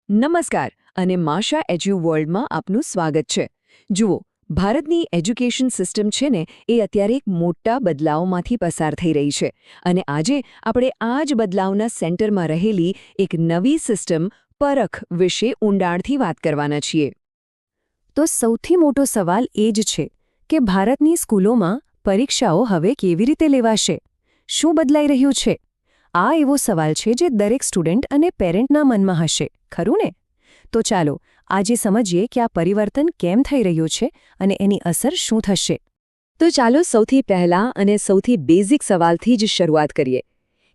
નમસ્કાર અને માશા એજ્યુ વર્લ્ડમાં આપનું સ્વાગત છે. જુઓ, ભારતની એજ્યુકેશન સિસ્ટમ છે ને એ અત્યારે એક મોટા બદલાવમાંથી પસાર થઈ રહી છે અને આજે આપણે આ જ બદલાવના સેન્ટરમાં રહેલી એક નવી સિસ્ટમ પરખ વિશે ઊંડાણથી વાત કરવાના છીએ. તો સૌથી મોટો સવાલ એ જ છે કે ભારતની સ્કૂલોમાં પરીક્ષાઓ હવે કેવી રીતે લેવાશે? શું બદલાઈ રહ્યું છે? આ એવો સવાલ છે જે દરેક સ્ટુડન્ટ અને પેરેન્ટના મનમાં હશે, ખરું ને? તો ચાલો આજે સમજીએ કે આ પરિવર્તન કેમ થઈ રહ્યું છે અને એની અસર શું થશે. તો ચાલો સૌથી પહેલા અને સૌથી બેઝિક સવાલથી જ શરૂઆત કરીએ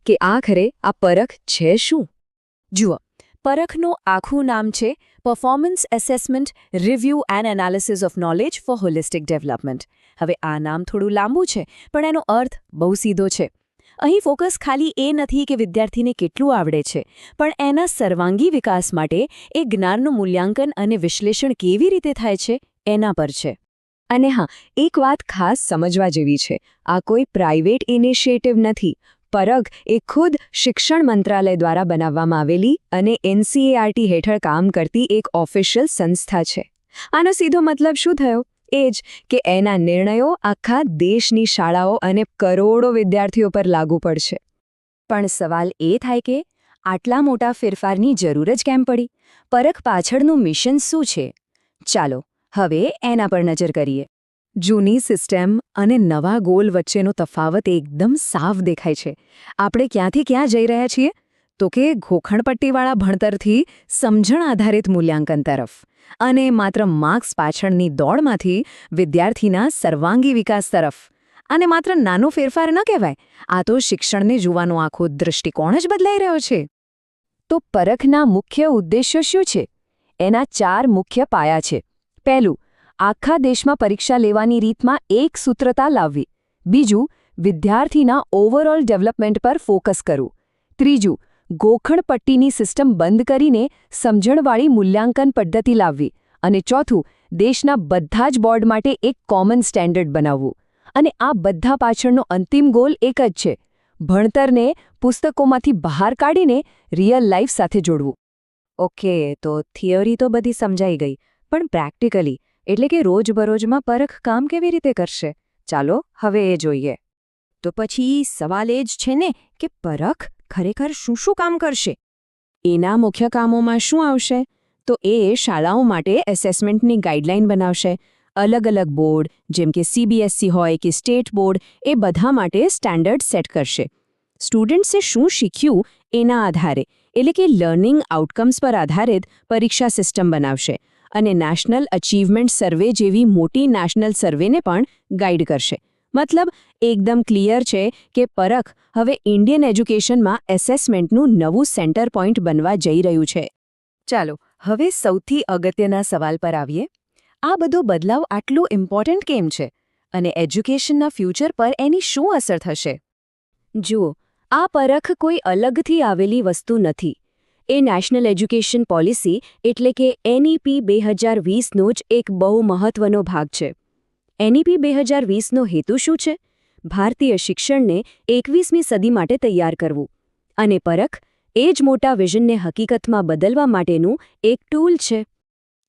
કે આખરે આ પરખ છે શું? જુઓ, પરખનું આખું નામ છે performance assessment review and analysis of knowledge four holistic development. હવે આ નામ થોડું લાંબુ છે, પણ એનો અર્થ બહુ સીધો છે. અહીં ફોકસ ખાલી એ નથી કે વિદ્યાર્થીને કેટલું આવડે છે, પણ એના સર્વાંગી વિકાસ માટે એ જ્ઞાનનું મૂલ્યાંકન અને વિશ્લેષણ કેવી રીતે થાય છે એના પર છે. અને હા, એક વાત ખાસ સમજવા જેવી છે, આ કોઈ પ્રાઇવેટ ઇનિશિયેટિવ નથી. પરખ એ ખુદ શિક્ષણ મંત્રાલય દ્વારા બનાવવામાં આવેલી અને NCERT હેઠળ કામ કરતી એક ઓફિશિયલ સંસ્થા છે. આનો સીધો મતલબ શું થયો? એ જ કે એના નિર્ણયો આખા દેશની શાળાઓ અને કરોડો વિદ્યાર્થીઓ પર લાગુ પડશે. પણ સવાલ એ થાય કે આટલા મોટા ફેરફારની જરૂર જ કેમ પડી? પરખ પાછળનું મિશન શું છે? ચાલો હવે એના પર નજર કરીએ. જૂની સિસ્ટમ અને નવા ગોલ વચ્ચેનો તફાવત એકદમ સાફ દેખાય છે. આપણે ક્યાંથી ક્યાં જઈ રહ્યા છીએ? તો કે ઘોખણપટ્ટીવાળા ભણતરથી સમજણ આધારિત મૂલ્યાંકન તરફ, અને માત્ર માર્ક્સ પાછળની દોડમાંથી વિદ્યાર્થીના સર્વાંગી વિકાસ તરફ. આને માત્ર નાનો ફેરફાર ન કહેવાય, આ તો શિક્ષણને જોવાનો આખો દૃષ્ટિકોણ જ બદલાઈ રહ્યો છે. તો પરખના મુખ્ય ઉદ્દેશ્યો શું છે? એના 4 મુખ્ય પાયા છે. પહેલું, આખા દેશમાં પરીક્ષા લેવાની રીતમાં એક સૂત્રતા લાવવી. બીજું, વિદ્યાર્થીના ઓવરઓલ ડેવલપમેન્ટ પર ફોકસ કરવું. ત્રીજું, ગોખણપટ્ટીની સિસ્ટમ બંધ કરીને સમજણવાળી મૂલ્યાંકન પદ્ધતિ લાવવી. અને ચોથું, દેશના બધા જ બોર્ડ માટે એક કોમન સ્ટેન્ડર્ડ બનાવવું. અને આ બધા પાછળનો અંતિમ ગોલ એક જ છે: ભણતરને પુસ્તકોમાંથી બહાર કાઢીને રિયલ લાઈફ સાથે જોડવું. ઓકે, તો થિયરી તો બધી સમજાઈ ગઈ, પણ પ્રેક્ટિકલી એટલે કે રોજબરોજમાં પરખ કામ કેવી રીતે કરશે? ચાલો હવે એ જોઈએ. તો પછી સવાલ એ જ છે ને કે પરખ ખરેખર શું કામ કરશે? એના મુખ્ય કામોમાં શું આવશે? તો એ શાળાઓ માટે એસેસમેન્ટની ગાઈડલાઈન બનાવશે. અલગ-અલગ બોર્ડ, જેમ કે CBSE હોય કે સ્ટેટ બોર્ડ, એ બધા માટે સ્ટેન્ડર્ડ સેટ કરશે. સ્ટુડન્ટ્સે શું શીખ્યું એના આધારે, એટલે કે લર્નિંગ આઉટકમ્સ પર આધારિત પરીક્ષા સિસ્ટમ બનાવશે. અને નેશનલ અચીવમેન્ટ સર્વે જેવી મોટી નેશનલ સર્વેને પણ ગાઈડ કરશે. મતલબ એકદમ ક્લિયર છે કે પરખ હવે ઇન્ડિયન એજ્યુકેશનમાં એસેસમેન્ટનું નવું સેન્ટર પોઈન્ટ બનવા જઈ રહ્યું છે. ચાલો હવે સૌથી અગત્યના સવાલ પર આવીએ. આ બધો બદલાવ આટલો ઇમ્પોર્ટન્ટ કેમ છે? અને એજ્યુકેશનના ફ્યુચર પર એની શું અસર થશે? જુઓ, આ પરખ કોઈ અલગથી આવેલી વસ્તુ નથી. એ નેશનલ એજ્યુકેશન પોલિસી એટલે કે NEP 2020નો જ એક બહુ મહત્વનો ભાગ છે. NEP 2020નો હેતુ શું છે? ભારતીય શિક્ષણને 21મી સદી માટે તૈયાર કરવું. અને પરખ એ જ મોટા વિઝનને હકીકતમાં બદલવા માટેનું એક ટૂલ છે.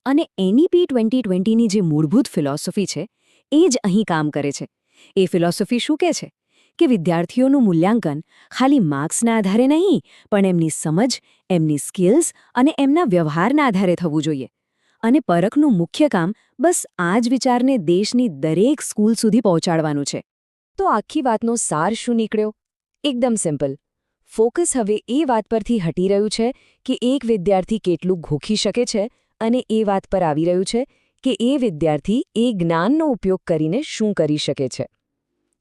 અને NEP 2020ની જે મૂળભૂત ફિલોસોફી છે એ જ અહીં કામ કરે છે. એ ફિલોસોફી શું કહે છે? કે વિદ્યાર્થીઓનું મૂલ્યાંકન ખાલી માર્ક્સના આધારે નહીં, પણ એમની સમજ, એમની સ્કિલ્સ અને એમના વ્યવહારના આધારે થવું જોઈએ. અને પરખનું મુખ્ય કામ બસ આ જ વિચારને દેશની દરેક સ્કૂલ સુધી પહોંચાડવાનું છે. તો આખી વાતનો સાર શું નીકળ્યો? એકદમ સિમ્પલ. ફોકસ હવે એ વાત પરથી હટી રહ્યું છે કે એક વિદ્યાર્થી કેટલું ઘોખી શકે છે અને એ વાત પર આવી રહ્યું છે કે એ વિદ્યાર્થી એ જ્ઞાનનો ઉપયોગ કરીને શું કરી શકે છે.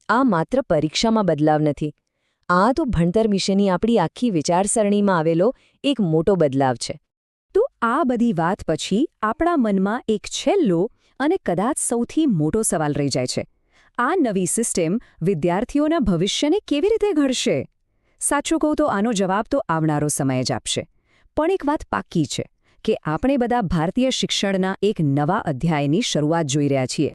આ માત્ર પરીક્ષામાં બદલાવ નથી. આ તો ભણતર વિશેની આપણી આખી વિચારસરણીમાં આવેલો એક મોટો બદલાવ છે. તો આ બધી વાત પછી આપણા મનમાં એક છેલ્લો અને કદાચ સૌથી મોટો સવાલ રહી જાય છે. આ નવી સિસ્ટમ વિદ્યાર્થીઓના ભવિષ્યને કેવી રીતે ઘડશે? સાચું કહું તો આનો જવાબ તો આવનારો સમય જ આપશે. પણ એક વાત પાક્કી છે કે આપણે બધા ભારતીય શિક્ષણના એક નવા અધ્યાયની શરૂઆત જોઈ રહ્યા છીએ.